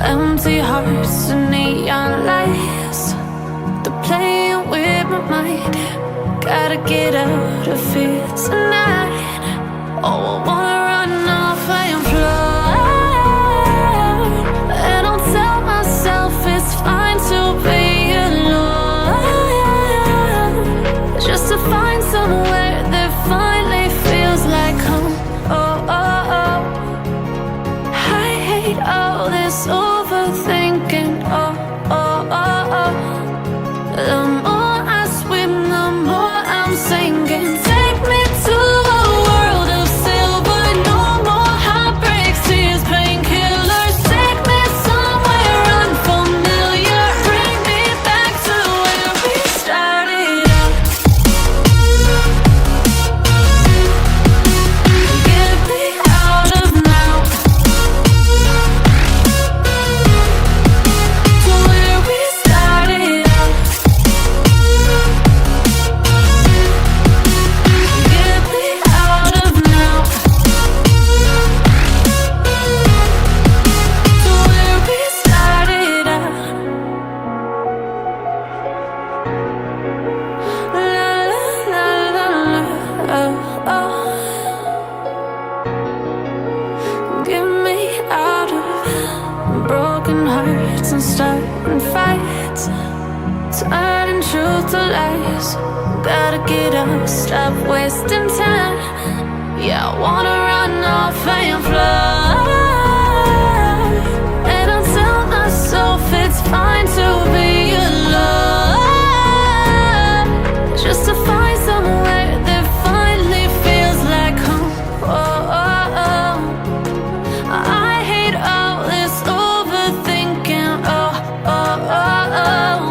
Empty hearts and neon lights, they're playing with my mind. Gotta get out of here tonight. Oh, I wanna run off and fly, and I'll tell myself it's fine to be alone, just to find somewhere that finally feels like home. Oh, oh, oh. I hate all this overthinking. Oh, oh, oh, oh. The more I swim, the more I'm sinking. Take me to a world of silver. No more heartbreaks, tears, painkillers. Take me somewhere unfamiliar. Bring me back to where we started out. Get me out of now, to where we started out. Get me out of now, to where we started out. La la la la la, oh, oh. Get me out of broken hearts and starting fights, turning truth to lies. Gotta get up, stop wasting time. Yeah, I wanna run off and fly, and I'll tell myself it's fine to be alone, just to find somewhere that finally feels like home. Oh, oh, oh. I hate all this overthinking. Oh, oh, oh, oh.